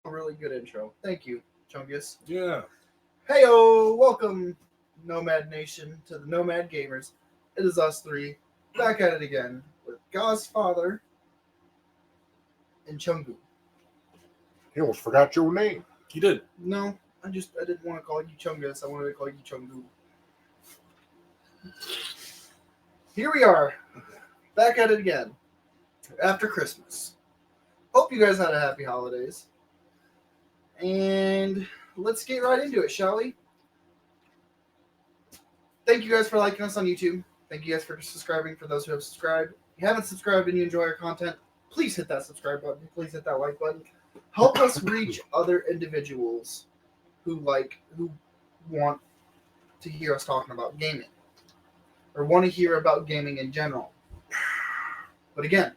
Really good intro. Thank you, Chungus. Yeah. Heyo, welcome, Nomad Nation, to the Nomad Gamers. It is us three, back at it again, with God's father and Chungu. You almost forgot your name. You did. No, I didn't want to call you Chungus, I wanted to call you Chungu. Here we are, back at it again, after Christmas. Hope you guys had a happy holidays. And let's get right into it, shall we? Thank you guys for liking us on YouTube. Thank you guys for subscribing, for those who have subscribed. If you haven't subscribed and you enjoy our content, please hit that subscribe button. Please hit that like button. Help us reach other individuals who want to hear us talking about gaming. Or want to hear about gaming in general. But again,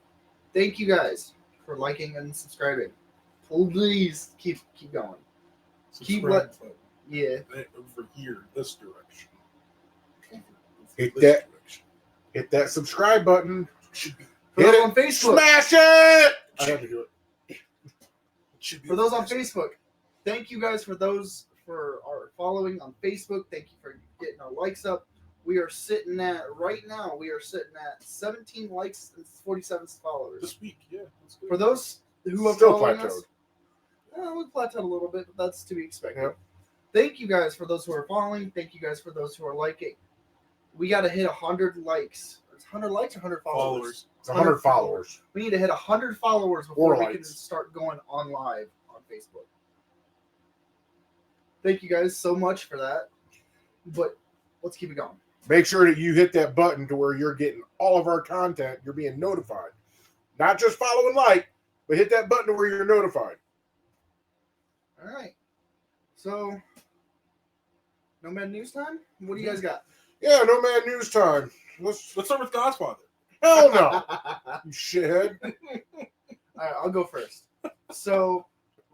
thank thank for liking and subscribing. Please keep going. Yeah. Over here, this direction. Hit that subscribe button. For those on Facebook, Smash it! I had to do it. For those on Facebook, thank you guys for those for our following on Facebook. Thank you for getting our likes up. We are sitting at 17 likes and 47 followers. This week, yeah. That's good. For those who are Still following plateaued. us, we plateaued a little bit, but that's to be expected. Yep. Thank you guys for those who are following. Thank you guys for those who are liking. We got to hit 100 likes. It's 100 likes or 100 followers? It's 100 followers. We need to hit 100 followers before Or we likes. can start going on live on Facebook. Thank you guys so much for that. But let's keep it going. Make sure that you hit that button to where you're getting all of our content. You're being notified. Not just follow and like, but hit that button to where you're notified. All right. So, Nomad News time? What do you guys got? Yeah, Nomad News time. Let's start with Godfather. Hell no, you shithead. All right, I'll go first. So,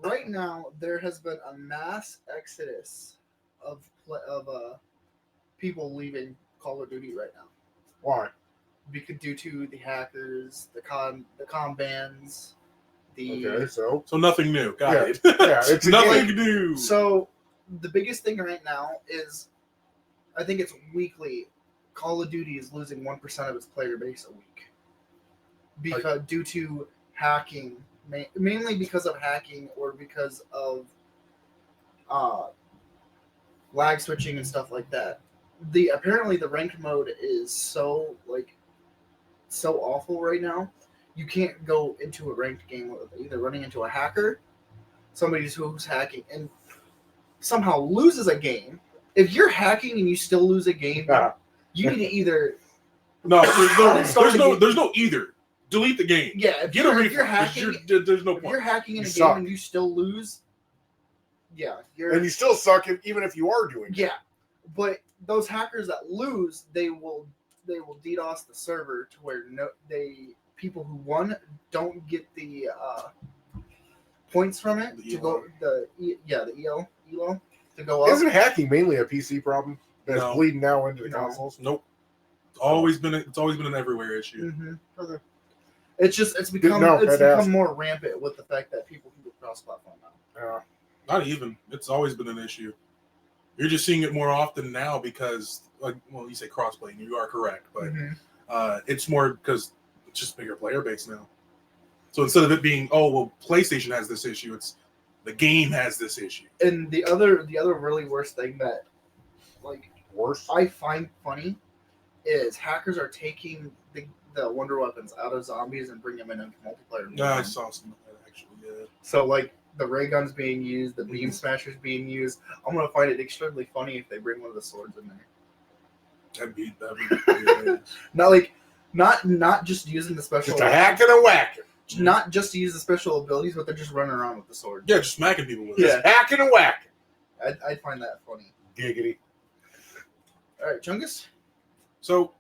right now there has been a mass exodus of people leaving Call of Duty right now. Why? Because due to the hackers, the com bans, Okay, so nothing new. Got Yeah. it. Yeah, it's a nothing game. new. So the biggest thing right now is, I think it's weekly, Call of Duty is losing 1% of its player base a week because due to hacking, mainly because of hacking or because of lag switching and stuff like that. Apparently the ranked mode is so awful right now. You can't go into a ranked game with either running into a hacker, somebody who's hacking, and somehow loses a game. If you're hacking and you still lose a game, you need to either there's no either. Delete the game. Yeah, if Get a you're refund. hacking, There's no if point. you're hacking in a game suck. and you still lose, you're and you still suck it even if you are doing it. yeah. But those hackers that lose, they will DDoS the server to where people who won don't get the points from it The to ELO. go the ELO to go up. Isn't hacking mainly a PC problem that's No. bleeding now into the No. consoles? Nope. It's always been an everywhere issue. Mm-hmm. Okay. It's become more rampant with the fact that people can go cross-platform now. Not even. It's always been an issue. You're just seeing it more often now because, you say crossplay, and you are correct, but Mhm. it's more because It's just bigger player base now. So instead of it being, oh well, PlayStation has this issue, it's the game has this issue. And the other really worst thing that like Worse. I find funny is hackers are taking the wonder weapons out of zombies and bring them in into multiplayer. Yeah, I saw some of that actually. Yeah. So like the ray guns being used, the beam smashers being used. I'm gonna find it extremely funny if they bring one of the swords in there. That'd be yeah. Not just using the special. Just a hack and a whack. Not just to use the special abilities, but they're just running around with the sword. Yeah, just smacking people with it. Yeah. Hack and a whack. I'd find that funny. Giggity. All right, Chungus. So,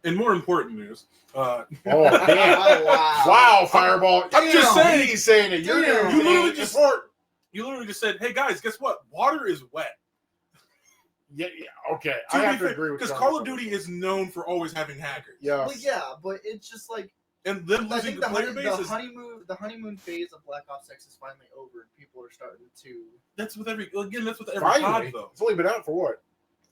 in more important news, Oh, damn. Wow. Wow, Fireball. I'm just Damn. saying. He's saying it. You're Damn. You literally just just said, "Hey guys, guess what? Water is wet." Yeah, okay. I have to agree with because John Call of on Duty this. is known for always having hackers. Yeah. Well, yeah, but it's just like And then I losing think the player base is the honeymoon phase of Black Ops 6 is finally over, and people are starting to. that's with every COD Finally. though. It's only been out for what?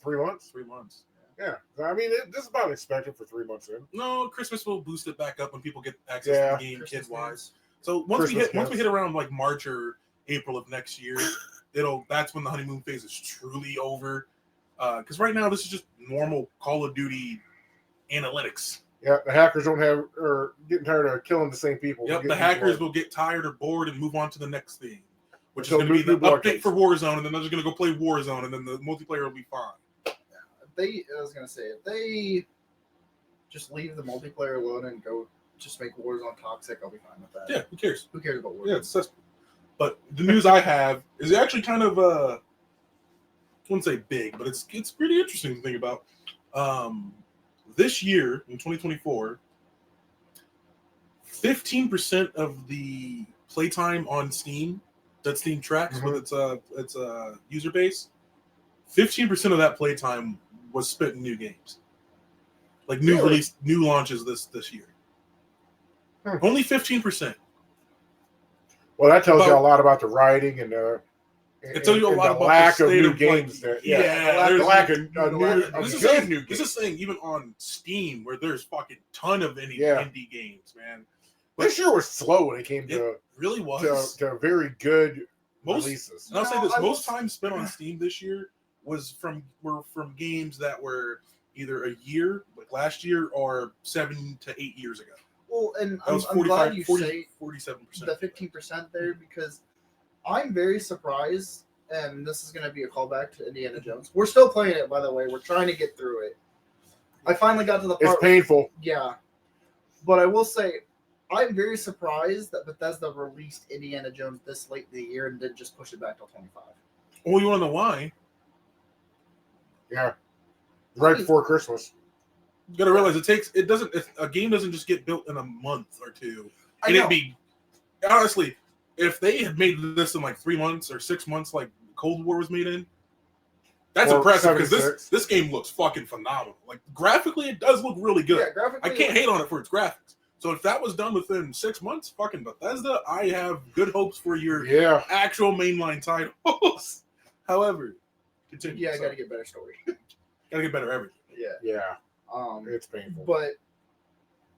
3 months? 3 months. Yeah. I mean, this is about expected for 3 months in. No, Christmas will boost it back up when people get access Yeah. to the game Christmas kid wise. games. So once we Christmas hit around like March or April of next year, that's when the honeymoon phase is truly over. Because right now this is just normal Call of Duty analytics. Yeah, the hackers are getting tired of killing the same people. Yep, the hackers will get tired or bored and move on to the next thing, which So is going to be the new update for Warzone, and then they're just going to go play Warzone, and then the multiplayer will be fine. I was gonna say if they just leave the multiplayer alone and go just make Warzone toxic, I'll be fine with that. Yeah, who cares? Who cares about Warzone? Yeah, it's just. But the news I have is actually kind of I wouldn't say big, but it's pretty interesting to think about. This year in 2024, 15% of the playtime on Steam that Steam tracks with its user base, 15% of that playtime was spent in new games, like new launches this year. Only 15%. Well, that tells you a lot about the writing and it tells you a lot the about lack the of state new of games. the lack of This good new is games. saying even on Steam where there's fucking ton of indie games, man. But This year was slow when it came it really was to very good most releases. And I'll say No, this: I most will- time spent on Steam this year were from games that were either a year, like last year, or 7 to 8 years ago. Well, and That was I'm glad you 40, say 47%. the 15% there because I'm very surprised, and this is going to be a callback to Indiana Jones. We're still playing it, by the way. We're trying to get through it. I finally got to the part. It's painful. Yeah, but I will say, I'm very surprised that Bethesda released Indiana Jones this late in the year and didn't just push it back till 25. Well, you want to know why? Yeah, right before Christmas. You got to realize a game doesn't just get built in a month or two. I And know. it'd be honestly, if they had made this in like 3 months or 6 months, like Cold War was made in, that's Or impressive because 76. this game looks fucking phenomenal. Like graphically, it does look really good. Yeah, graphically, I can't hate on it for its graphics. So if that was done within 6 months, fucking Bethesda, I have good hopes for your Yeah, actual mainline titles. However, continue. Yeah, I got to get better story. gotta get better everything. yeah, Um, it's painful. but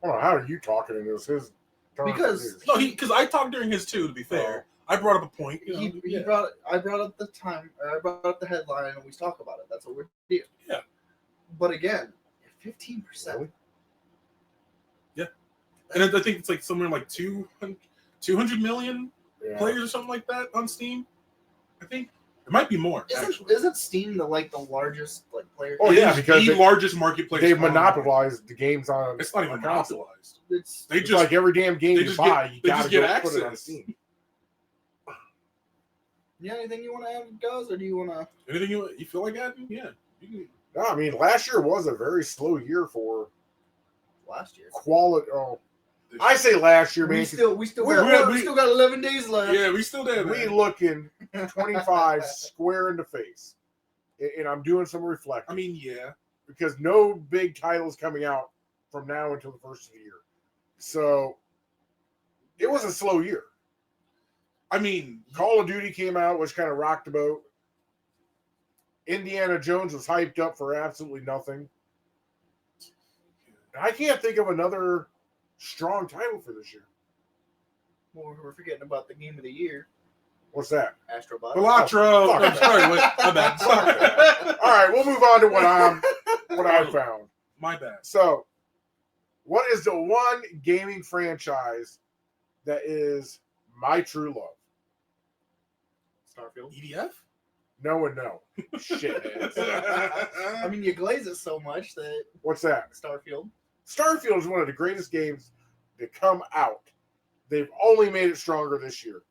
Hold on, how are you talking in this? His turn Because- to news. No, because I talked during his too. To be fair, I brought up a point. You know, I brought up the time, or I brought up the headline, and we talk about it. That's what we're doing. Yeah. But again, 15%. Really? and I think it's like somewhere like 200 million Yeah. players or something like that on Steam. I think it might be more. Actually, Isn't Steam the largest player? Oh, It yeah, is because the they- largest marketplace. They've on- monopolized the games on. It's not even on console. monopolized. It's They It's just like every damn game they you just buy, get- you they gotta just get go put it on access. Steam. anything you want to add, guys, or do you want to? anything you feel like adding? Yeah, you can. No, I mean last year was a very slow year for Last year. quality. Oh, I say last year, man. We 'cause still we got 11 days left. Yeah, we still did. we man. looking 25 square in the face, and I'm doing some reflecting. I mean, yeah. Because no big titles coming out from now until the first of the year. So it was a slow year. I mean, Call of Duty came out, which kind of rocked the boat. Indiana Jones was hyped up for absolutely nothing. I can't think of another strong title for this year. Well, we're forgetting about the game of the year, What's that? Astrobot. Balatro. fuck I'm that. sorry. Wait, my bad. Sorry. All right, we'll move on to what I found. My bad. So, what is the one gaming franchise that is my true love? Starfield. EDF? No and no. Shit. I mean, you glaze it so much that What's that? Starfield. Starfield is one of the greatest games to come out. They've only made it stronger this year.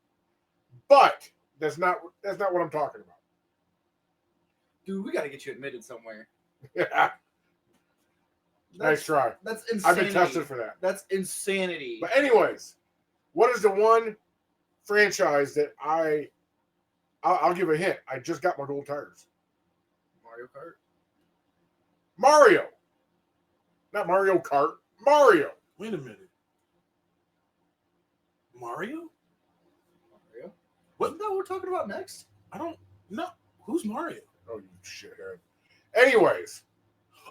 But that's not what I'm talking about. Dude, we got to get you admitted somewhere. Nice try. That's insanity. I've been tested for that. That's insanity. But anyways, what is the one franchise that I'll give a hint. I just got my gold tires. Mario Kart. Mario. Not Mario Kart. Mario. Wait a minute. Mario? Mario. What? Isn't that what we're talking about next? I don't know. Who's Mario? Oh, you shithead. Anyways.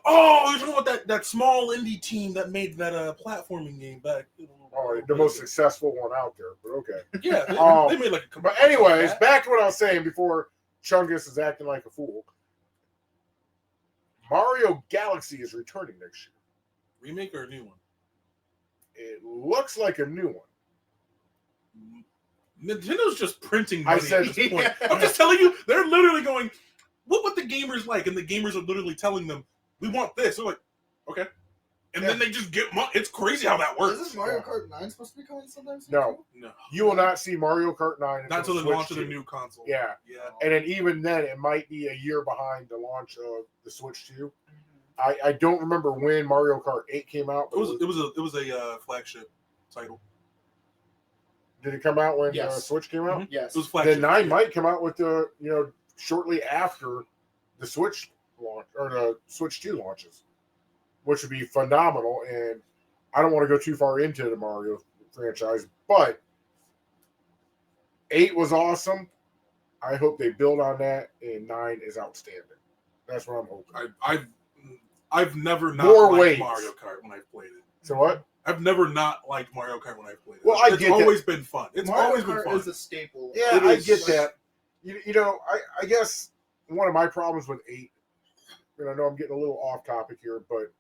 Oh, you're talking about that small indie team that made that platforming game back. Oh, the most successful one out there, but okay. Yeah, they made like a. But anyways, back to what I was saying before Chungus is acting like a fool. Mario Galaxy is returning next year. Remake or a new one? It looks like a new one. Nintendo's just printing money I said- at this point. I'm just telling you, they're literally going, what would the gamers like? And the gamers are literally telling them, we want this. They're like, okay. And then they just get money. It's crazy how that works. Isn't Mario Kart 9 supposed to be coming sometime soon? No. No. You will not see Mario Kart 9 Not until the Switch launch of the 2. new console. Yeah. Yeah. And then even then, it might be a year behind the launch of the Switch 2. I don't remember when Mario Kart 8 came out. It was a flagship title. Did it come out when Yes. Switch came out? Mhm. Yes. It was flagship. Then 9 might come out with the shortly after the Switch launch or the Switch 2 launches, which would be phenomenal. And I don't want to go too far into the Mario franchise, but 8 was awesome. I hope they build on that, and 9 is outstanding. That's what I'm hoping. I've never not More liked waves. Mario Kart when I've played it. So what? I've never not liked Mario Kart when I've played it. Well, I it's get that. always been fun. It's Mario always been Kart fun. is a staple. Yeah, It I is. get that. I guess one of my problems with 8, and I know I'm getting a little off topic here, but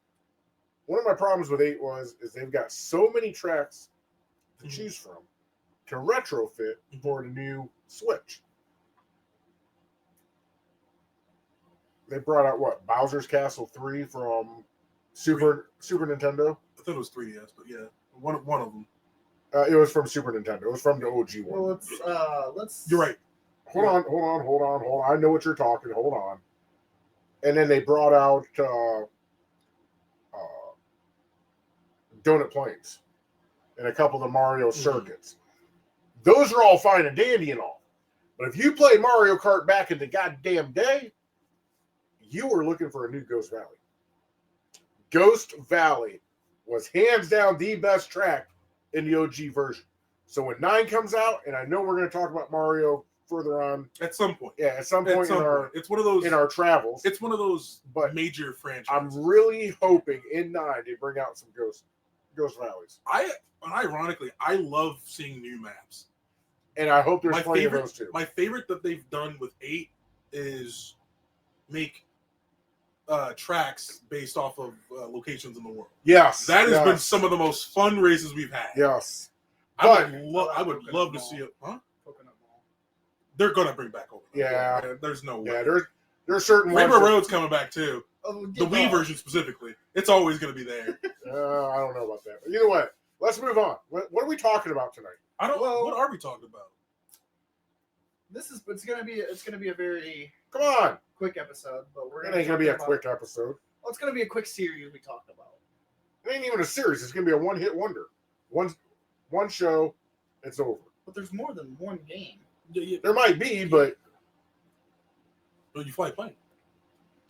one of my problems with 8 is they've got so many tracks to choose from to retrofit for the new Switch. They brought out what? Bowser's Castle 3 from Super Nintendo. I thought it was 3DS, but yeah, one of them. It was from Super Nintendo. It was from the OG one. Well, let's. You're right. Hold on. I know what you're talking. Hold on. And then they brought out Donut Plains and a couple of the Mario circuits. Those are all fine and dandy and all. But if you play Mario Kart back in the goddamn day, you were looking for a new Ghost Valley. Ghost Valley was hands down the best track in the OG version. So when 9 comes out, and I know we're going to talk about Mario further on. At some point. Yeah, at some point It's one of those. in our travels. It's one of those But major franchises. I'm really hoping in 9 they bring out some Ghost Valleys. Ironically, I love seeing new maps. And I hope there's plenty of those too. My favorite that they've done with 8 is make tracks based off of locations in the world. Yes. That has yes, been some of the most fun races we've had. Yes. I But would love to see it. Huh? Coconut Mall. They're gonna bring back over. Yeah. There's no way. Yeah, there's certain ones Rainbow that- Road's coming back too. Oh, The Wii version specifically. It's always gonna be there. I don't know about that. But either way, let's move on. What are we talking about tonight? I don't. Well- What are we talking about? It's gonna be a very Come on. quick episode, but we're It ain't gonna be a quick episode. Well, it's gonna be a quick series we talked about. It ain't even a series. It's gonna be a one-hit wonder. One show, it's over. But there's more than one game. Yeah. There might be, but Oh, you fly plane.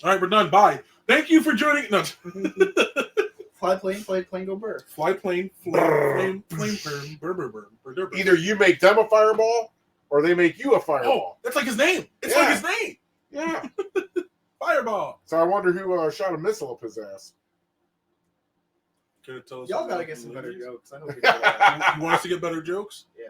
All right, we're done. Bye. Thank you for joining. No. Fly plane, go burr. Fly plane, flame, burr. either you make them a fireball or they make you a Oh, fireball. that's like his name. It's Yeah. like his name. Yeah. Fireball. So I wonder who shot a missile up his ass. Can you tell us? Y'all what gotta the get some better movie is? jokes. I hope you know that. You want us to get better jokes? Yeah.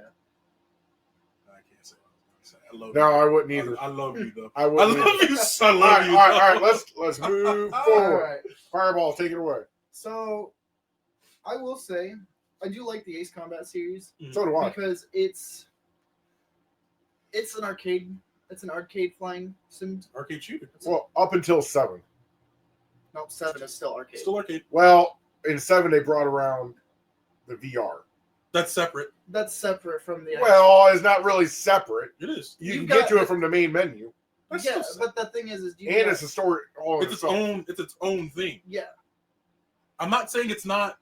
I can't say what I was going to say. I love No, you. I wouldn't either. I love you though. I I wouldn't love either. you. I All love right, you. all right. Let's move All forward. right. Fireball, take it away. So, I will say, I do like the Ace Combat series So do I. because it's an arcade. It's an arcade flying sim. Arcade shooter. Well, up until 7. No, 7 is still arcade. Still arcade. Well, in 7 they brought around the VR. That's separate. That's separate from the. Well, it's not really separate. It is. You You can got get to it. it from the main menu, That's yeah, still but the thing is you and got- it's a story all in it's its itself. own. It's its own thing. Yeah, I'm not saying it's not.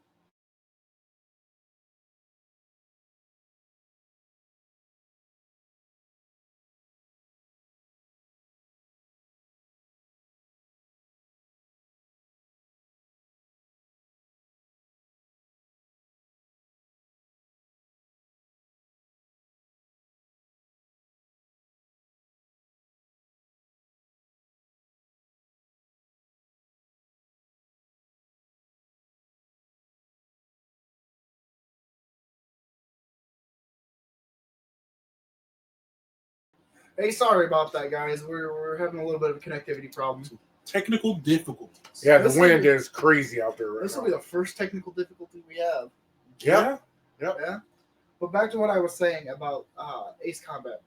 hey, sorry about that, guys. We're having a little bit of a connectivity problem. Technical difficulties. Yeah, This the wind will- is crazy out there right This will now. be the first technical difficulty we have. Yeah. Yeah. But back to what I was saying about Ace Combat.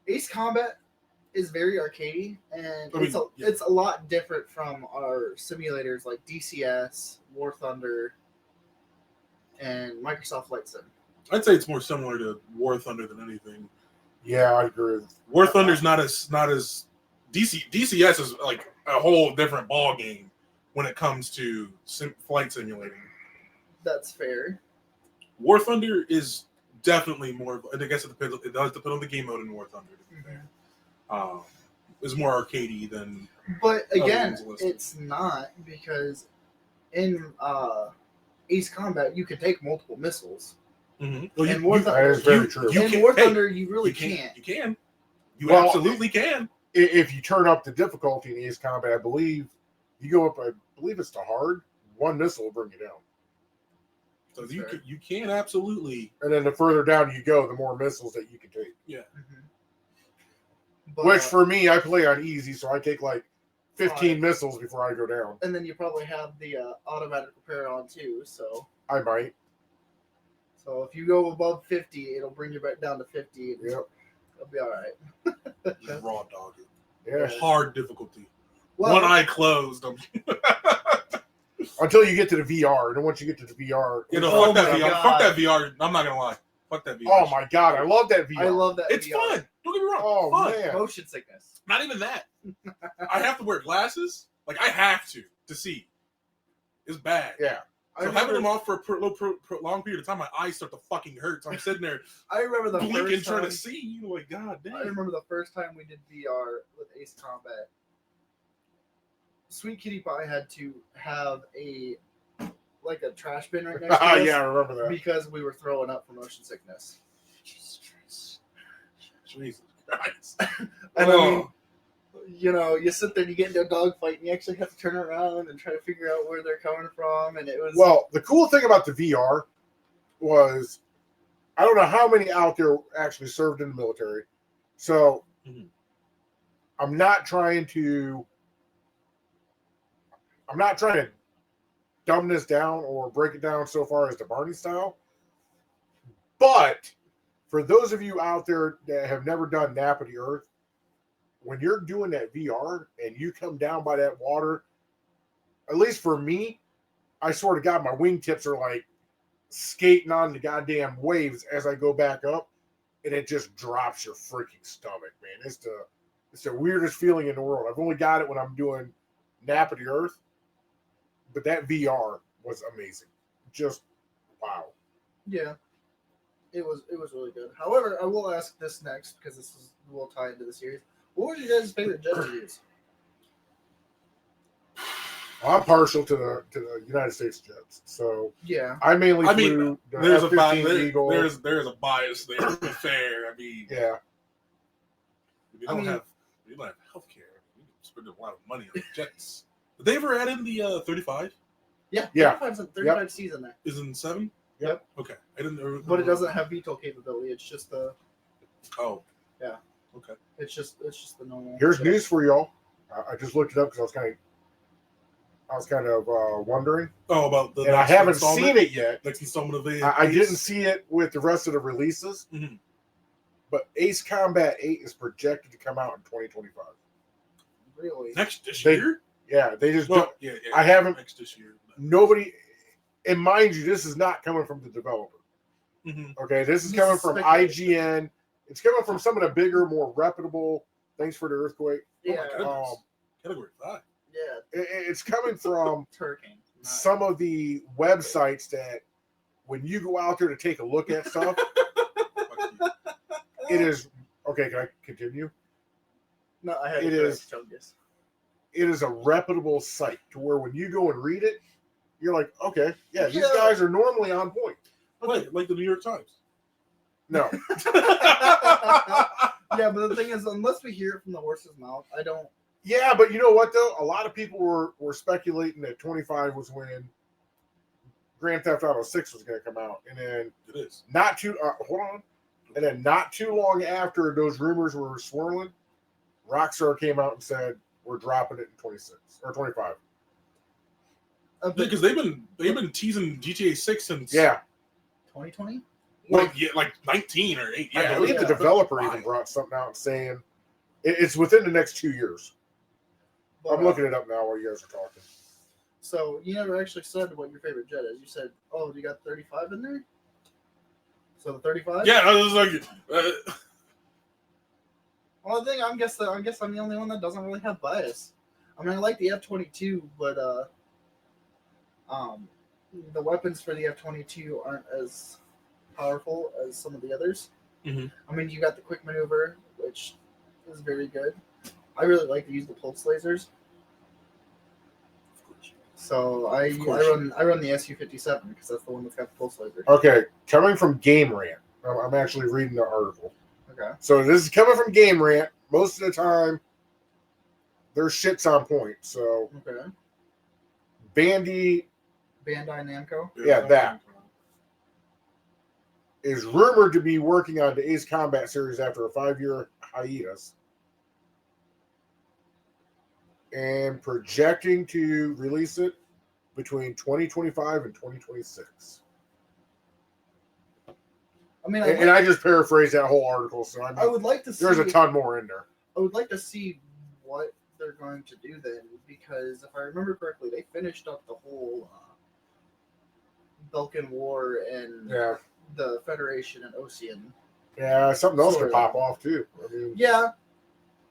Ace Combat is very arcadey, and I mean, yeah. it's a lot different from our simulators like DCS, War Thunder, and Microsoft Flight Sim. I'd say it's more similar to War Thunder than anything. Yeah, I agree. War Thunder's not as DCS is like a whole different ball game when it comes to flight simulating. That's fair. War Thunder is definitely more. I guess it depends. It does depend on the game mode in War Thunder. To be fair. Is more arcadey than. But again, ones listed. it's not because in Ace Combat you can take multiple missiles. Mm-hmm. Well, And War That is very true. You in can- War hey, Thunder, you really can't. You can. You Well, absolutely can. If you turn up the difficulty in Ace Combat, I believe you go up. I believe it's to hard. One missile will bring you down, So That's you can absolutely. and then the further down you go, the more missiles that you can take. Mhm. But, Which for me, I play on easy, so I take like 15 Right. missiles before I go down. and then you probably have the automatic repair on too. So I might. if you go above 50, it'll bring you back down to 50. And Yep. it'll be all right. Just raw dog it. Yeah. Hard difficulty. Well, One eye closed. Until you get to the VR, and then once you get to the VR, You know, Oh fuck that my VR. God. Fuck that VR. I'm not gonna lie. Fuck that VR. oh my god, I love that VR. I love that. It's VR. fun. Don't get me wrong. Oh fun. man, Motion sickness. Not even that. I have to wear glasses. Like I have to see. It's bad. yeah. I So having them remember, off for a long period of time, my eyes start to fucking hurt. So I'm sitting there I remember the blinking, first trying time. to see. You know, like God damn. I remember the first time we did VR with Ace Combat. Sweet Kitty Pie had to have a trash bin right next to us Yeah, I remember that. because we were throwing up from motion sickness. Jesus Christ. And Oh. I mean, you sit there and you get into a dogfight and you actually have to turn around and try to figure out where they're coming from. And it was Well, the cool thing about the VR was I don't know how many out there actually served in the military. So Mhm. I'm not trying to dumb this down or break it down so far as the Barney style. But for those of you out there that have never done Nap of the Earth, when you're doing that VR and you come down by that water, at least for me, I swear to God, my wingtips are like skating on the goddamn waves as I go back up, and it just drops your freaking stomach, man. It's the weirdest feeling in the world. I've only got it when I'm doing Nap of the Earth, but that VR was amazing. Just wow. yeah, it was really good. However, I will ask this next because will tie into the series. What were your guys' favorite jet reviews? I'm partial to the United States jets, so Yeah, I mainly I mean, flew the There's a F-15 Eagle. there's a bias there. To be fair, I mean, Yeah, we I don't mean- have healthcare. We spend a lot of money on jets. Did they ever add in the 35? Yeah, Yeah. 35 season there. Is it in 7? Yep. Okay. I didn't. But it doesn't have VTOL capability. It's just the Oh. Yeah. Okay. it's just the normal. Here's news for y'all. I just looked it up because I was kind of wondering, Oh, about the. and I next haven't installment? seen it yet. Next installment of the. I didn't see it with the rest of the releases, Mhm. but Ace Combat 8 is projected to come out in 2025. Really? This They- year? Yeah, they just Well, don't. yeah. I haven't- Next this year. Nobody, and mind you, this is not coming from the developer. Mm-hmm. Okay, this is This coming is from speculation. IGN. It's coming from some of the bigger, more reputable. Thanks for the earthquake. Yeah. Oh my goodness. Category 5. Yeah. It's coming from It's hurricane. some of the websites that, when you go out there to take a look at stuff, it is okay. Can I continue? No, I had It to is- Chungus. It is a reputable site to where when you go and read it, you're like, okay, yeah, these Yeah. guys are normally on point. Like the New York Times. No, Yeah, but the thing is, unless we hear it from the horse's mouth, I don't. yeah, but you know what though? A lot of people were speculating that 25 was when Grand Theft Auto 6 was going to come out, and then It is. not too hold on, and then not too long after those rumors were swirling, Rockstar came out and said we're dropping it in 26 or 25. Because they've been teasing GTA 6 since Yeah, 2020. like 19 or 8. I Yeah, believe yeah. the developer Fine. even brought something out saying it's within the next 2 years. I'm looking it up now while you guys are talking. So you never actually said what your favorite jet is. You said, "Oh, you got 35 in there." So the 35. Yeah, I was like, Well, I guess I'm the only one that doesn't really have bias. I mean, I like the F-22, but the weapons for the F-22 aren't as powerful as some of the others. Mhm. I mean, you got the quick maneuver, which is very good. I really like to use the pulse lasers. So I course. run the SU-57 because that's the one that's got the pulse laser. Okay, coming from Game Rant, I'm actually reading the article. Okay. So this is coming from Game Rant. Most of the time, their shit's on point. So Okay. Bandai Bandai Namco. Yeah, that. is rumored to be working on the Ace Combat series after a 5-year hiatus, and projecting to release it between 2025 and 2026. I mean, And I just paraphrased that whole article, so I would like to see. there's a ton more in there. I would like to see what they're going to do then, because if I remember correctly, they finished up the whole Balkan War and Yeah, the Federation and Ocean. yeah. Something else could Sort pop of. off too. I mean, Yeah,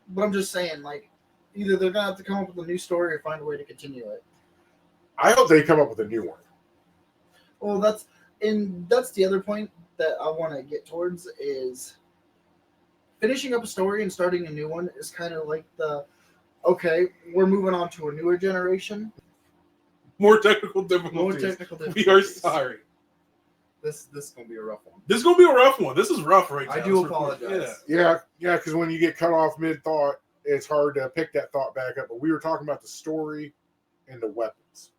but I'm just saying, like, either they're gonna have to come up with a new story or find a way to continue it. I hope they come up with a new one. Well, that's the other point that I want to get towards is finishing up a story and starting a new one is kind of like okay, we're moving on to a newer generation. More technical More difficulties. technical We are difficulties. sorry. This is gonna be a rough one. This is gonna be a rough one. This is rough right now. I do This recording. apologize. Yeah, because when you get cut off mid thought, it's hard to pick that thought back up. But we were talking about the story and the weapons.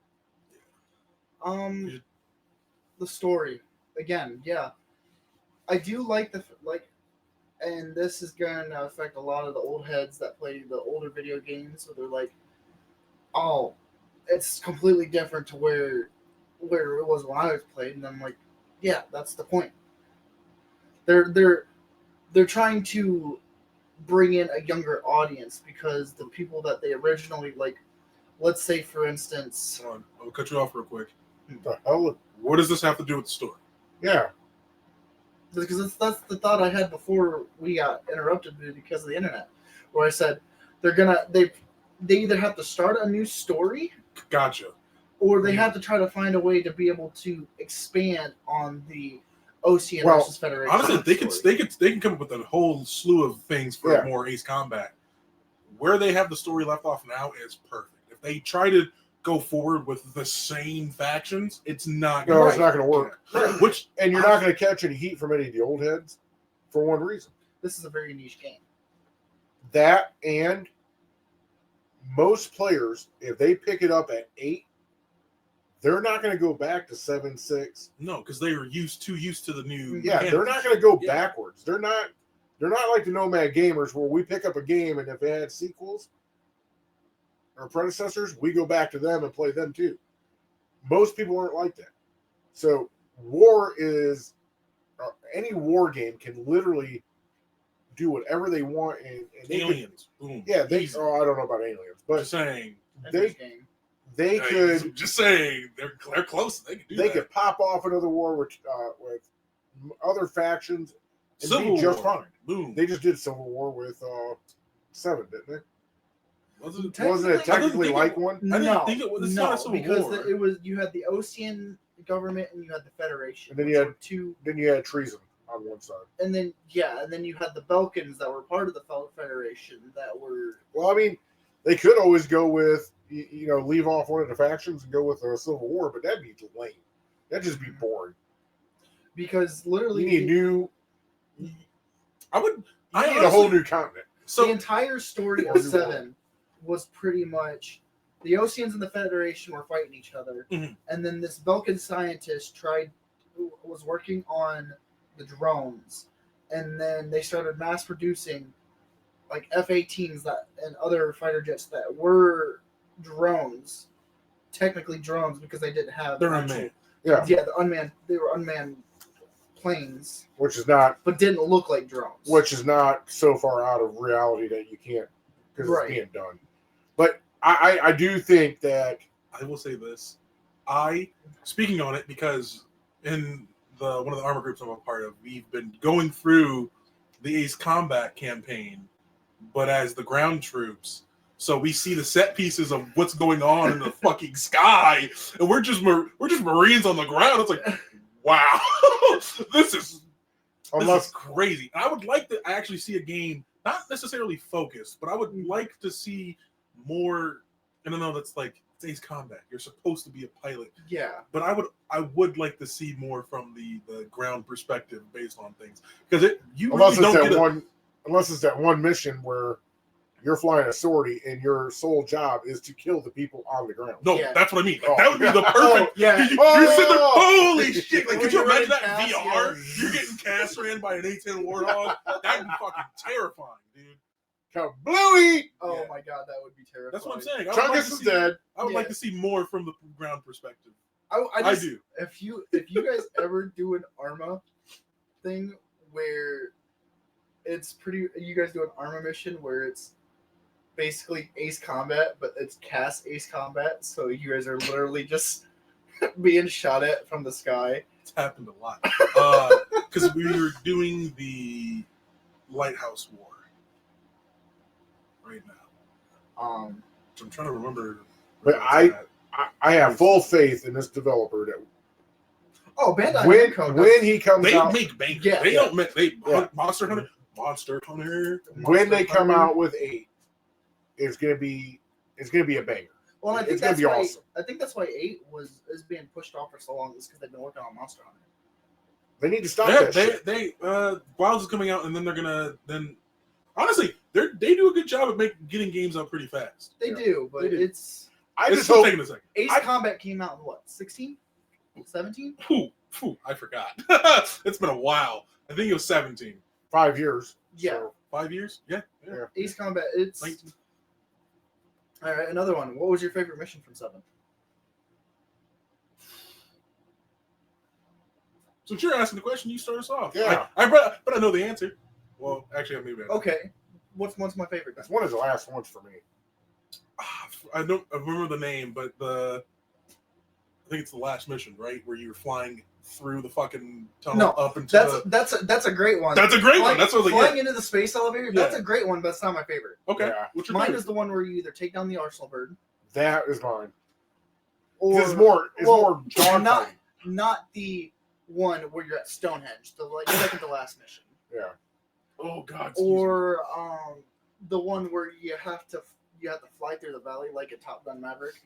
The story again, yeah. I do like and this is going to affect a lot of the old heads that play the older video games. So they're like, "Oh, it's completely different to where it was when I was playing." And I'm like, "Yeah, that's the point." They're trying to bring in a younger audience because the people that they originally like, let's say for instance, Hold on. I'll cut you off real quick. The hell? What does this have to do with the story? Yeah, because that's the thought I had before we got interrupted because of the internet, where I said they either have to start a new story Gotcha. or they have to try to find a way to be able to expand on the Ocean Well, versus Federation. Honestly, story. they can come up with a whole slew of things for Yeah. more Ace Combat. Where they have the story left off now is perfect. If they try to go forward with the same factions, it's not. no, gonna it's not going to work. Right. Which And you're not going to catch any heat from any of the old heads for one reason. This is a very niche game. That and most players, if they pick it up at 8, they're not going to go back to 7.6. No, because they were used to the new. Yeah, they're not going to go backwards. They're not like the Nomad gamers where we pick up a game and if it had sequels or predecessors, we go back to them and play them too. Most people aren't like that. So war is any war game can literally do whatever they want and Aliens. Boom. Yeah, Easy. I don't know about aliens, but Just saying. They could just saying they're close. They could do that. could pop off another war with other factions and Civil be just War. fine. Boom. They just did Civil War with 7, didn't they? Wasn't it Technically like one? I didn't think it was not a Civil because War. it was you had the Ocean government and you had the Federation. And then you which had were two, Then you had treason on one side. and then you had the Balkans that were part of the Federation that were. Well, I mean, they could always go with leave off one of the factions and go with a Civil War, but that'd be lame. That'd just be boring. Because literally, You need new. I would. I need a honestly- whole new continent. So the entire story Or of new 7 was pretty much the Oceans and the Federation were fighting each other, Mhm. and then this Balkan scientist was working on the drones, and then they started mass producing like F-18s and other fighter jets that were drones, technically drones because they didn't have they're actual- unmanned. Yeah, they were unmanned planes, which is not but didn't look like drones. so far out of reality that you can't because Right. it's being done. But I do think that I will say this. Speaking on it because in one of the armor groups I'm a part of, we've been going through the Ace Combat campaign, but as the ground troops. So we see the set pieces of what's going on in the fucking sky, and we're just Marines on the ground. It's like, wow, this is crazy. I would like to actually see a game, not necessarily focused, but I would like to see more. I don't know. That's like it's Ace Combat. You're supposed to be a pilot, Yeah. but I would like to see more from the ground perspective based on things because unless it's that one mission where you're flying a sortie and your sole job is to kill the people on the ground. No, Yeah. that's what I mean. Like, Oh. that would be the perfect. Yeah. You're sitting there, holy shit! Like, When could you you're imagine in that in cast, VR? yeah. You're getting cast ran by an A10 Warthog. That'd be fucking terrifying, dude. Kablooey! Oh Yeah. my god, that would be terrifying. That's what I'm saying. Chungus is dead. I would like Yeah. to see more from the ground perspective. I do. If you guys ever do an Arma thing where you guys do an Arma mission where it's basically Ace Combat, but it's cast Ace Combat, so you guys are literally just being shot at from the sky. It's happened a lot. Because we were doing the Lighthouse War right now. So I'm trying to remember. But where it's at. I have full faith in this developer that Bandai when Namco he comes They out, make bank. Yeah, They yeah. don't make. They Yeah. Monster Hunter. when they come out with 8, it's gonna be a banger. Well, I think It's gonna that's be why awesome. I think that's why 8 is being pushed off for so long is because they've been working on Monster Hunter. They need to stop that shit. They Wilds is coming out, and then they're gonna honestly they do a good job at getting games out pretty fast. They Yeah, do, but they do. it's I It's just still hope taking a second. Ace Combat came out in what, 16? 17? I forgot. It's been a while. I think it was 17. 5 years. Yeah. So, 5 years? Yeah. Yeah. Ace Combat, it's 19. all right. Another one. What was your favorite mission from 7? Since you're asking the question, you start us off. Yeah. But I know the answer. Well, actually, maybe I know. Okay, what's my favorite? that's one of the last ones for me. I remember the name, but I think it's the last mission, right, where you're flying through the fucking tunnel No, up into That's a great one. That's a great one. That's what I was like, flying into the space elevator. That's a great one, but it's not my favorite. Okay. Yeah. What's your Mine favorite? is the one where you either take down the Arsenal bird That is mine. or It's more dog not fighting. not the one where you're at Stonehenge, the second to last mission, Yeah. Oh God. excuse me. or the one where you have to fly through the valley like a Top Gun Maverick.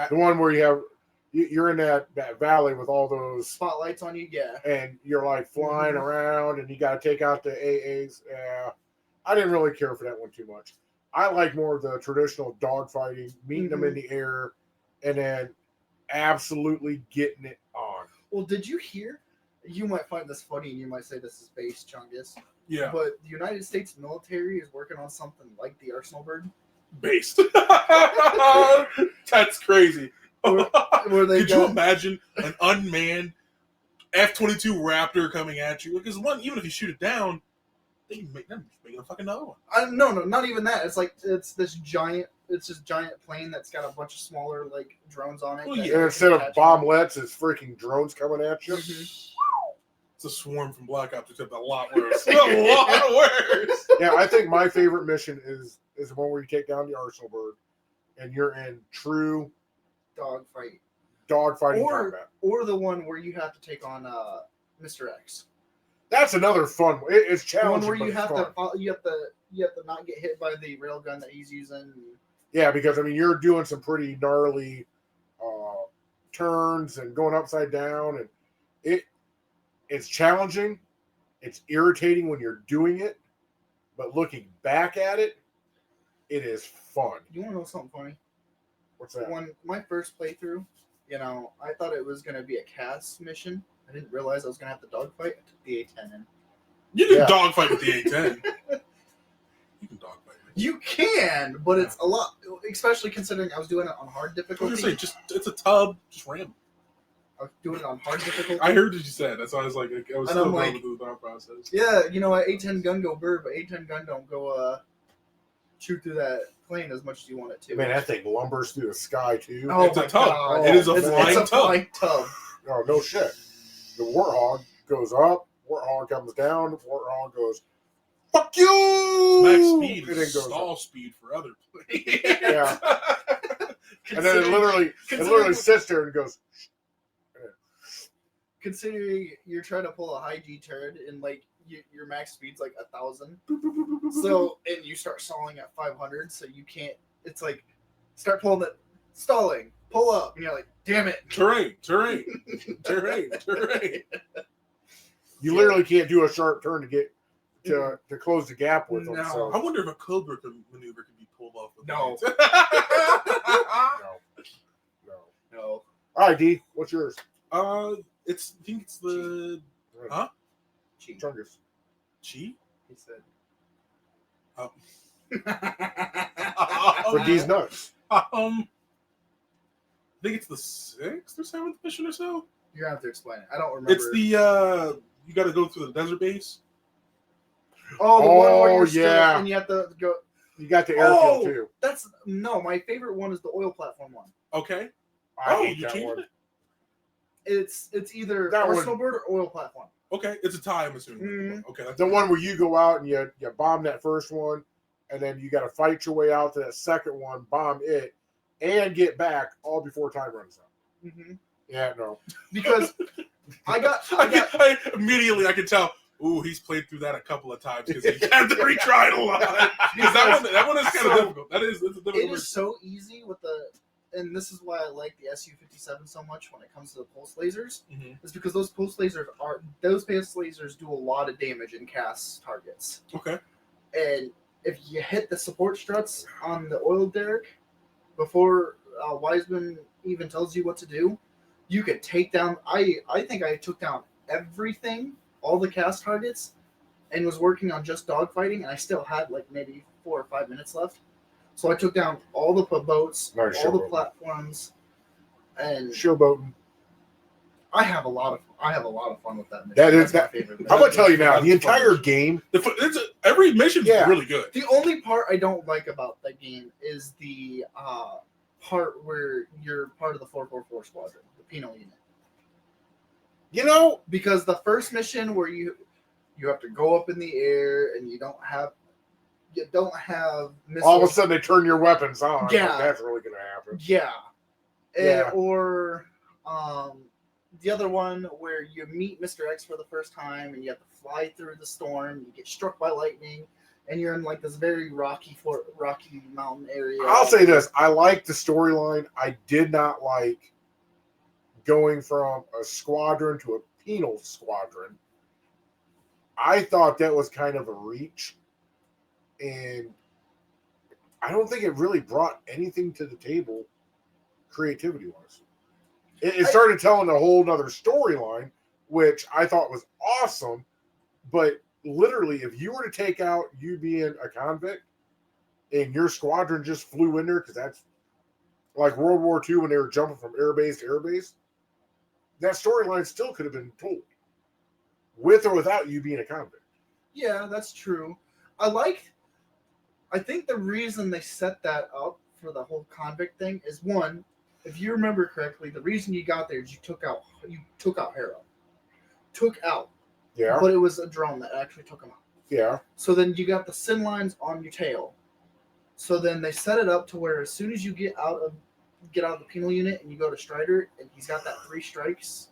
The one where you're in that valley with all those, Spotlights on you, yeah. and you're like flying Mhm. around, and you got to take out the AAs. Yeah, I didn't really care for that one too much. I like more of the traditional dogfighting, meeting them in the air, and then absolutely getting it on. Well, did you hear? You might find this funny, and you might say this is base, Chungus. Yeah, But the United States military is working on something like the Arsenal bird. based. That's crazy. Where they Could you got, imagine an unmanned F-22 Raptor coming at you? Because one, even if you shoot it down, they can make a fucking another one. no, not even that. It's like it's this giant plane that's got a bunch of smaller like drones on it. Well, that yeah. you And can instead of attach bomblets, it's freaking drones coming at you. Mhm. It's a swarm from Black Ops, except a lot worse. A lot worse. Yeah, I think my favorite mission is the one where you take down the Arsenal bird, and you're in true dogfight, dogfighting combat. or the one where you have to take on Mr. X. That's another fun one. It's The one challenging, where but you it's have fun. to you have to not get hit by the railgun that he's using. Yeah, because I mean you're doing some pretty gnarly turns and going upside down, and it's challenging. It's irritating when you're doing it, but looking back at it, it is fun. You want to know something funny? What's that? When my first playthrough, I thought it was going to be a CAS mission. I didn't realize I was going to have to dogfight. I took the A10 in. You can Yeah. dogfight with the A10. You can dogfight with it. You can, but it's a lot, especially considering I was doing it on hard I was difficulty. gonna say, it's a tub, just ram. I was doing it on hard difficulty. I heard what you said. That's why I was like, I was And still I'm going like- through the thought process. Yeah, A10 gun go bird, but A10 gun don't go shoot through that plane as much as you want it to. Man, that thing lumbers through the sky too. Oh It's a my tub. God. It is a It's flying a tub. flying tub. Oh, no shit. The Warthog goes up, Warthog comes down, Warthog goes, fuck you! Max speed And then is goes stall speed for other planes. Yeah. And then it Considering- literally sits there and goes, considering you're trying to pull a high G turn and like your max speed's like 1,000, so and you start stalling at 500, so you can't. It's like start pulling it, stalling, pull up, and you're like, damn it. Terrain. you literally can't do a sharp turn to get to close the gap with them. No. So. I wonder if a Cobra maneuver can be pulled off with No. that. No. No. All right, D, what's yours? I think it's the Huh? Cheat. Chungus. Chi. He said. Oh. For D's nuts. I think it's the 6th or 7th mission or so. You're gonna have to explain it. I don't remember. It's the you got to go through the desert base. the one where you're yeah. still, and you have to go. You got the airfield too. That's no. My favorite one is the oil platform one. Okay. I hate you that changed one. it. It's either That one- Arsenal bird or oil platform. Okay, it's a tie. I'm assuming. Mhm. Okay, that's The one where you go out and you bomb that first one, and then you got to fight your way out to that second one, bomb it, and get back all before time runs out. Mm-hmm. Yeah, no. Because I got I immediately I can tell. Ooh, he's played through that a couple of times because he had to retry it a lot. Because that one is kind of difficult. It's a difficult. it is so easy with and this is why I like the SU-57 so much when it comes to the pulse lasers, Mm-hmm. is because those pulse lasers do a lot of damage in cast targets. Okay. And if you hit the support struts on the oil derrick before Wiseman even tells you what to do, you could take down. I think I took down everything, all the cast targets, and was working on just dogfighting, and I still had like maybe 4 or 5 minutes left. So I took down all the boats, Nice all the showboat. platforms, and Showboating. I have a lot of fun with that mission. That is- That's my favorite mission. I'm gonna tell you now, the That's fun. entire game. Every mission's Yeah. really good. The only part I don't like about that game is the part where you're part of the 444 squadron, the penal unit. You know, Because the first mission where you have to go up in the air and you don't have missiles. all of a sudden they turn your weapons on. Yeah. That's really gonna happen. Yeah. Yeah. Or the other one where you meet Mr. X for the first time and you have to fly through the storm, you get struck by lightning, and you're in like this very rocky mountain area. I'll say this: I like the storyline. I did not like going from a squadron to a penal squadron. I thought that was kind of a reach, and I don't think it really brought anything to the table, creativity-wise. It started telling a whole nother storyline, which I thought was awesome. But literally, if you were to take out you being a convict and your squadron just flew in there, because that's like World War II when they were jumping from airbase to airbase, that storyline still could have been told with or without you being a convict. Yeah, that's true. I think the reason they set that up for the whole convict thing is, one, if you remember correctly, the reason you got there is you took out Harrow. Took out. Yeah. But it was a drone that actually took him out. Yeah. So then you got the sin lines on your tail. So then they set it up to where as soon as you get out of the penal unit and you go to Strider and he's got that 3 strikes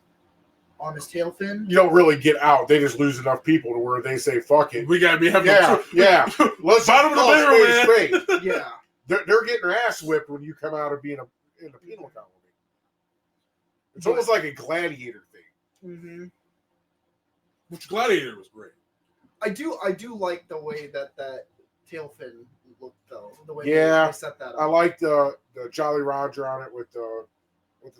on his tail fin. You don't really get out. They just lose enough people to where they say, fuck it. We gotta be having Yeah. Let's bottom of the barrel, man. Yeah. They're getting their ass whipped when you come out of being in the penal colony. It's almost like a gladiator thing. Mm-hmm. Which Gladiator was great. I do like the way that tail fin looked, though. The way Yeah. they set that up. I like the Jolly Roger on it with the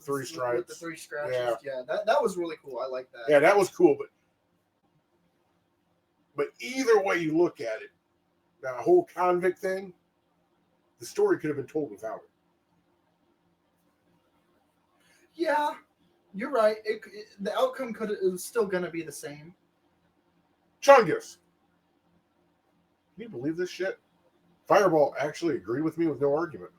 3 stripes. With the 3 scratches. Yeah, that was really cool. I like that. Yeah, that was cool. But either way you look at it, that whole convict thing, the story could have been told without it. Yeah, you're right. The outcome is still going to be the same. Chungus. Can you believe this shit? Fireball actually agreed with me with no argument.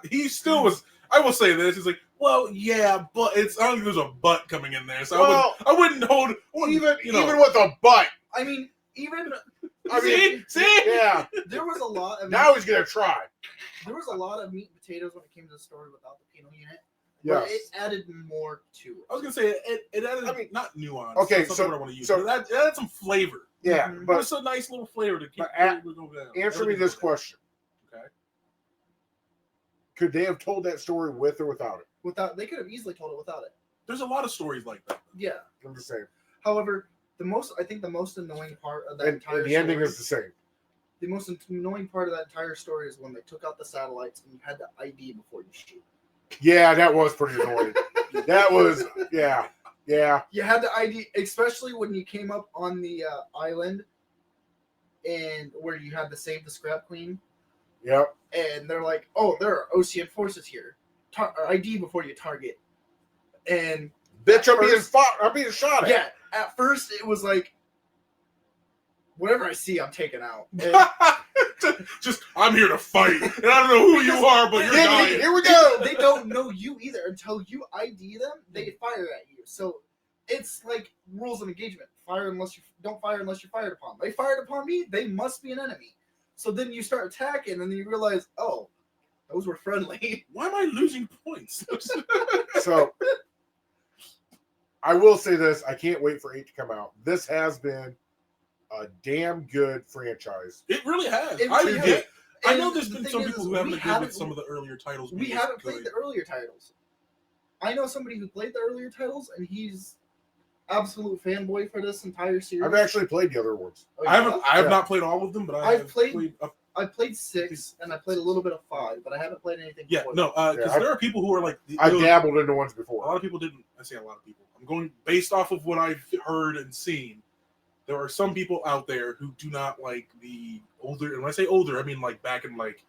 He still was. I will say this. He's like, well, yeah, but it's. I don't think there's a but coming in there, so I wouldn't hold. Even with a but. I mean, even. See? Yeah. There was a lot of. Now he's gonna try. There was a lot of meat and potatoes when it came to the story without the penal unit. Yeah. But it added more to it. I was gonna say it added. I mean, not nuance. Okay, that's so what I want to use. so But it added some flavor. Yeah, Mhm. but It's a nice little flavor to keep. answer me this question. Okay. Could they have told that story with or without it? They could have easily told it without it. There's a lot of stories like that. Yeah. I'm just saying. However, I think the most annoying part of that entire And the ending story, is the same. the most annoying part of that entire story is when they took out the satellites and you had to ID before you shoot. Yeah, that was pretty annoying. That was yeah. You had to ID, especially when you came up on the island and where you had to save the Scrap Queen. Yep. And they're like, "Oh, there are Ocean forces here. ID before you target." And Bitch, I'm being shot at. yeah, at first it was like, whatever I see, I'm taking out. And Just I'm here to fight, and I don't know who you are, but you're dying. Here we go. they don't know you either until you ID them. They fire at you. So it's like rules of engagement: don't fire unless you're fired upon. They fired upon me. They must be an enemy. So then you start attacking, and then you realize, oh, those were friendly. Why am I losing points? So I will say this: I can't wait for 8 to come out. This has been a damn good franchise. It really has. It really has. I know And there's the been thing some is, people who haven't we agreed with haven't- some of the earlier titles. We being haven't good. played the earlier titles. I know somebody who played the earlier titles, and he's absolute fanboy for this entire series. I've actually played the other ones. Oh, I yeah? have not played all of them, but I've I've played- I played 6, and I played a little bit of 5, but I haven't played anything. Yeah, before no, because Yeah, there are people who are like. I've dabbled into ones A before. lot of people didn't. I say a lot of people. I'm going based off of what I've heard and seen. There are some people out there who do not like the older. And when I say older, I mean like back in like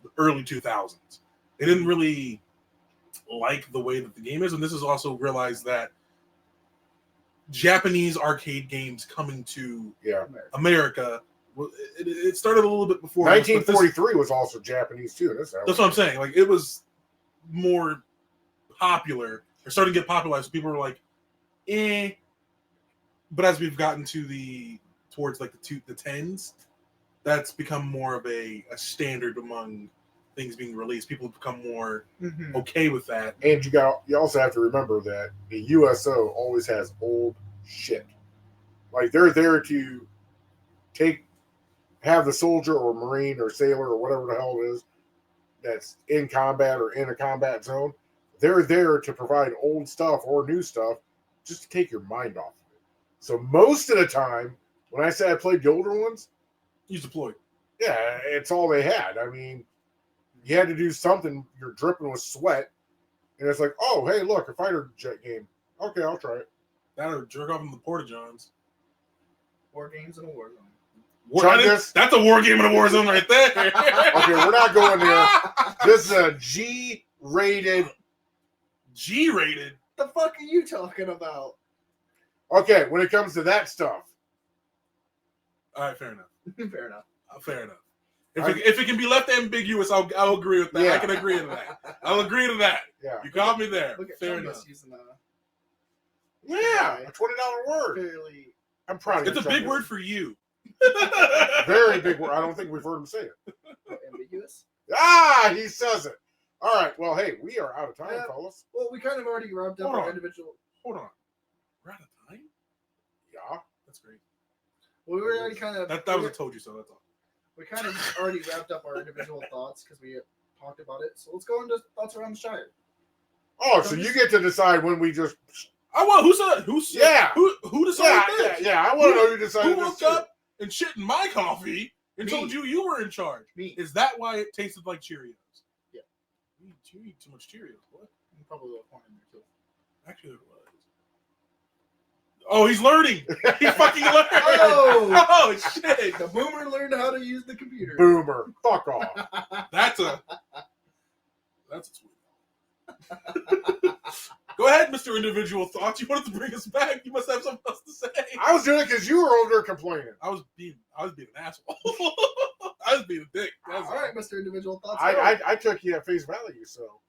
the early 2000s. They didn't really like the way that the game is, and this is also realized that Japanese arcade games coming to Yeah. America. Well, it started a little bit before. us, but this- 1943 was also Japanese too. That's That's what I'm saying. Like it was more popular, or starting to get popular. So people were like, "Eh." But as we've gotten towards like the tens, that's become more of a standard among things being released. People have become more Mhm. okay with that. And you also have to remember that the USO always has old shit. Like they're there to have the soldier or marine or sailor or whatever the hell it is that's in combat or in a combat zone. They're there to provide old stuff or new stuff just to take your mind off of it. So most of the time, when I say I played the older ones, Use deploy. yeah, it's all they had. I mean, you had to do something. You're dripping with sweat. And it's like, oh, hey, look, a fighter jet game. Okay, I'll try it. That or jerk off in the Porta-Johns. War games and a war zone. That's a war game and a war zone right there. Okay, we're not going there. This is a G-rated. G-rated? The fuck are you talking about? Okay, when it comes to that stuff. All right, fair enough. Fair enough. Fair enough. If it can be left ambiguous, I'll agree with that. Yeah. I can agree to that. I'll agree to that. Yeah. You got me there. Look at Fair Chungus enough. using Yeah, a $20 word. fairly. I'm proud of you. It's a big Chungus. word for you. Very big word. I don't think we've heard him say it. Ambiguous. Ah, he says it. All right. Well, hey, we are out of time, fellas. Well, we kind of already wrapped up Hold our on. individual. Hold on. We're out of time? Yeah. That's great. Well, we were already kind of. That was a told you so, that's all. We kind of already wrapped up our individual thoughts because we talked about it. So let's go into thoughts around the Shire. Oh, so you get to decide when we just. I want who decided this? Yeah. I want to know who decided Who this. woke too. up and shit in my coffee and Me. told you were in charge? Me. Is that why it tasted like Cheerios? Yeah. You eat too much Cheerios. What? Probably a little corn in there too. Actually, it was. Oh, he's learning. He's fucking learning. Oh! Oh, shit. The boomer learned how to use the computer. Boomer. Fuck off. That's a tweet. Go ahead, Mr. Individual Thoughts. You wanted to bring us back. You must have something else to say. I was doing it because you were over there complaining. I was being an asshole. I was being a dick. All right, Mr. Individual Thoughts. I took you at face value, so.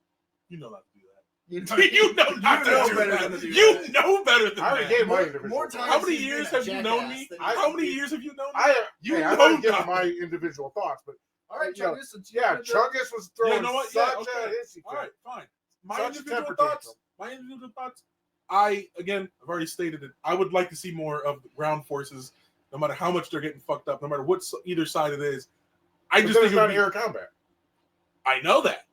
You know not to do that. You You know not to do better that. than to do You that. know better than I already that. gave my More individual. times How many he's years been a have you known jackass me? than How many he- years have you known me? I already given my individual thoughts, but All right, you know, Chungus. since yeah, you did Chungus was throwing You know what? Yeah, such okay. a hissy All fit. right, fine. My Such a individual temper thoughts. tantrum. I've already stated it. I would like to see more of the ground forces, no matter how much they're getting fucked up, no matter what either side it is. I But just then think it's not air combat. I know that,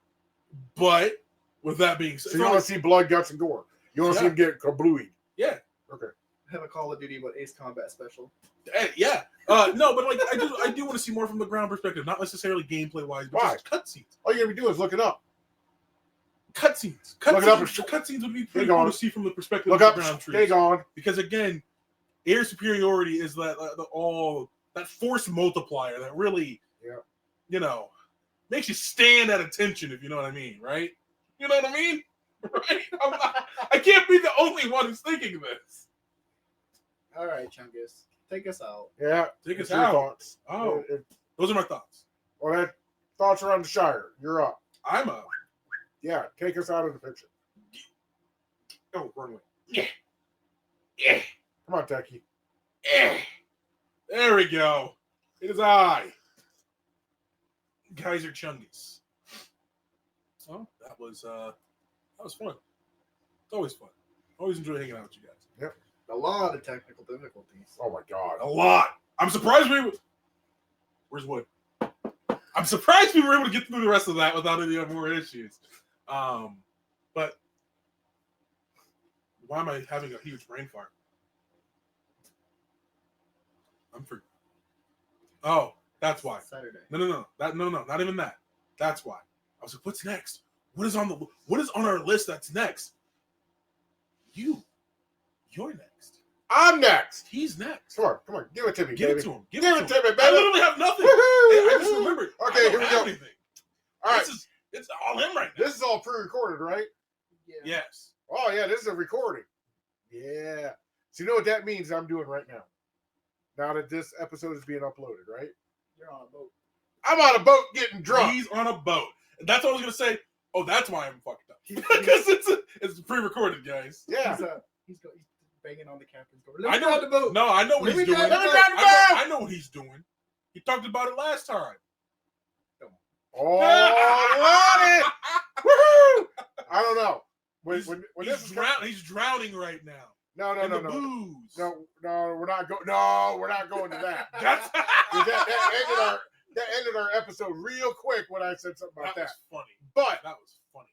but with that being said, So you want to see blood, guts, and gore. You want to see him get kablooied. yeah, Okay. have a Call of Duty but Ace Combat special. yeah. No, but like I do want to see more from the ground perspective, not necessarily gameplay wise, but Why? just cutscenes. All you gotta be doing is look it up. Cutscenes. Look it up and Cutscenes would be pretty Dig cool on. to see from the perspective Look of up. the ground Stay troops. gone. Because again, air superiority is that that force multiplier that really, makes you stand at attention, if you know what I mean, right? You know what I mean, right? I can't be the only one who's thinking this. All right, Chungus, take us out. Yeah. Take us It's your out. thoughts. Oh, those are my thoughts. Well, that thoughts around the Shire. You're up. I'm a Yeah. Take us out of the picture. wrong way. Yeah. Come on, Techie. There we go. It is I, Kaiser Chungus. Oh, that was fun. It's always fun. Always enjoy hanging out with you guys. A lot of technical difficulties. Oh my God. A lot. I'm surprised Where's Wood? I'm surprised we were able to get through the rest of that without any more issues. But why am I having a huge brain fart? Oh, that's why. Saturday. No, not even that. That's why. I was like, what's next? What is on our list that's next? You're next. I'm next. He's next. Come on. Give it to me, Give baby. it to him. Give it to me, baby. I literally have nothing. Woohoo! I just remembered. Okay, I don't here we have go. anything. All right. It's all him right now. This is all pre-recorded, right? Yeah. Yes. Oh, yeah. This is a recording. Yeah. So you know what that means I'm doing right now? Now that this episode is being uploaded, right? You're on a boat. I'm on a boat getting drunk. He's on a boat. That's what I was gonna say. Oh, that's why I'm fucked up. Because it's pre-recorded, guys. Yeah. He's banging on the captain's door. Let me drive the boat. No, I know what Let he's me doing. drive the boat. I know what he's doing. He talked about it last time. Oh, Lordy! Woohoo! I don't know. When this is He's drowning right now. No, Booze. no, we're not going. No, we're not going to that. That's that ended our episode real quick when I said something about that. was funny. But That was funny.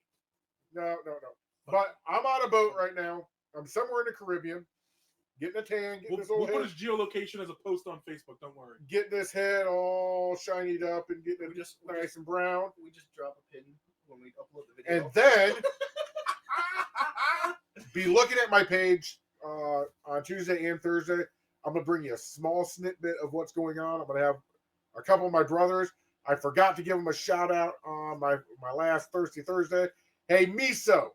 no. But I'm on a boat right now. I'm somewhere in the Caribbean, getting a tan, getting this We'll old put head, his geolocation as a post on Facebook. Don't worry. getting this head all shinied up and getting it We just nice and brown. We just drop a pin when we upload the video. And then be looking at my page on Tuesday and Thursday. I'm gonna bring you a small snippet of what's going on. I'm gonna have a couple of my brothers. I forgot to give them a shout out on my last Thirsty Thursday. Hey, Miso,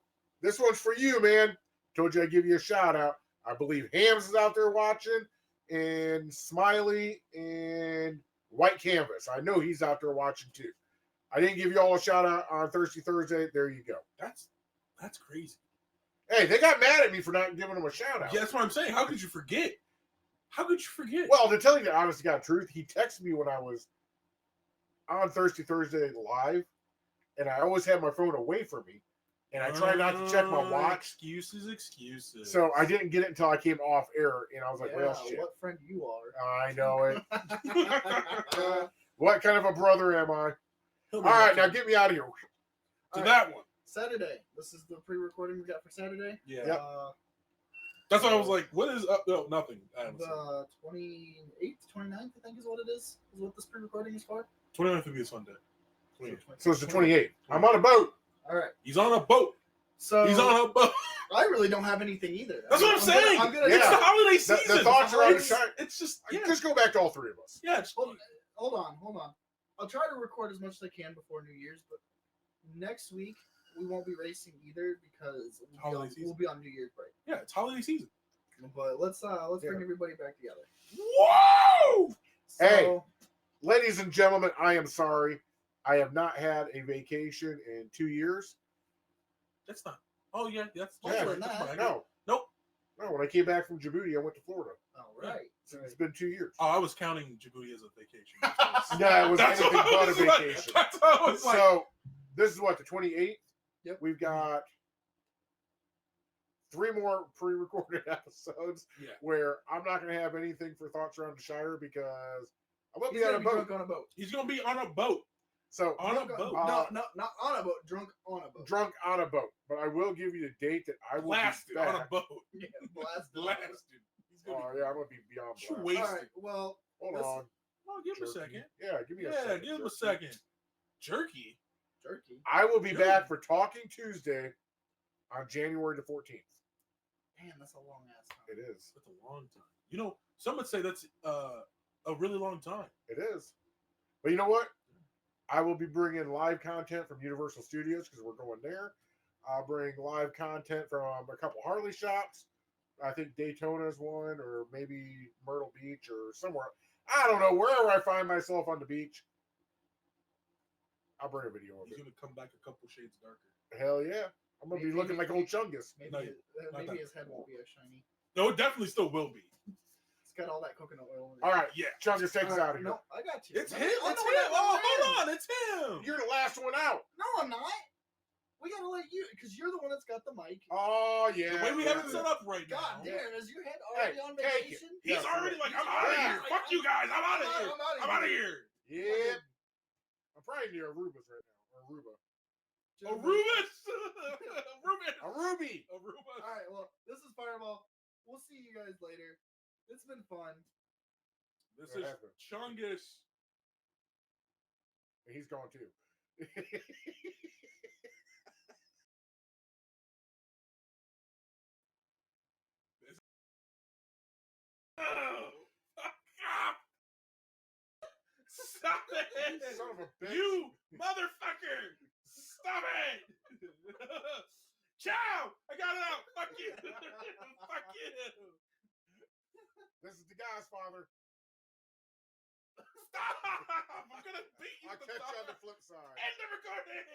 this one's for you, man. Told you I'd give you a shout out. I believe Hams is out there watching, and Smiley and White Canvas. I know he's out there watching too. I didn't give you all a shout out on Thirsty Thursday. There you go. That's crazy. Hey, they got mad at me for not giving them a shout out. Yeah, that's what I'm saying. How could you forget? How could you forget? Well, to tell you the honest to God truth, he texted me when I was on Thirsty Thursday live, and I always had my phone away from me, and I try not to check my watch. Excuses. So I didn't get it until I came off air, and I was like, well, shit. What friend you are. I know it. What kind of a brother am I? All right, now get me out of here. To that one. Saturday. This is the pre-recording we got for Saturday. Yeah. Yep. That's why I was like, what is up? No, nothing. The 28th, 29th, I think is what it is what this pre-recording is for. 29th would be a Sunday. 28th. So it's the 28th. I'm on a boat. All right. He's on a boat. So He's on a boat. I really don't have anything either. That's what I'm saying. I'm gonna It's Yeah. the holiday season. The thoughts are on the it's, shine. it's just, yeah. Just go back to all three of us. Yeah. It's, hold on. I'll try to record as much as I can before New Year's, but next week we won't be racing either because we'll be on New Year's break. yeah, it's holiday season. But let's bring everybody back together. Whoa! So, Hey. Ladies and gentlemen, I am sorry. I have not had a vacation in 2 years. That's not. Oh, yeah. That's Yeah, right. That's not. right. No. Nope. No, when I came back from Djibouti, I went to Florida. all right. So it's been 2 years. Oh, I was counting Djibouti as a vacation. No, it was That's anything what I but a was like. vacation. That's what I was like. So this is what, the 28th? Yep. We've got 3 more pre-recorded episodes Yeah. where I'm not going to have anything for Thoughts Around the Shire because I'm going to He's be on gonna a be boat. drunk on a boat. He's going to be on a boat. So On a boat. No, not on a boat. Drunk on a boat. drunk on a boat. But I will give you the date that I will Blasted be back. on a boat. Yeah, blasted. Blasted. He's gonna Oh, yeah, I'm going to be beyond Too blast. wasted. All right. Well, Hold this- on. Oh, give him a Jerky. second. Yeah, give me a Yeah, second. give him a Jerky. second. Jerky. jerky. I will be Dude. back for Talking Tuesday on January the 14th. Man, that's a long ass time. It is. That's a long time. You know, some would say that's a really long time. It is. But you know what? I will be bringing live content from Universal Studios because we're going there. I'll bring live content from a couple Harley shops. I think Daytona's one, or maybe Myrtle Beach or somewhere. I don't know. Wherever I find myself on the beach, I'll bring a video of He's it. gonna come back a couple shades darker. Hell yeah. I'm going to be looking like old Chungus. Maybe, No, his, not maybe that. his head won't be as shiny. No, it definitely still will be. It's got all that coconut oil in it. All right. Yeah. Chungus, take us out of here. No, I got you. It's No, him. I It's know him. what Oh, that hold on. It's him. You're the last one out. No, I'm not. We gotta let you, because you're the one that's got the mic. Oh, yeah. The way we have it set up right God now. damn, is your head already Hey, on take it. vacation? He's Yeah, already like, I'm out of Yeah. here. Fuck you guys. I'm out of here. I'm out of here. Yeah. I'm probably near Aruba's right now. Or Aruba. Arubis. Arubis. A Ruby. Aruba. All right, well, this is Fireball. We'll see you guys later. It's been fun. This What is happened? Chungus. He's gone too. Oh, fuck off. Stop it. Son of a bitch. You motherfucker. Stop it. Ciao. I got it out. Fuck you. Fuck you. This is the guy's father. Stop. I'm going to beat you. I'll catch you on the flip side. End the recording.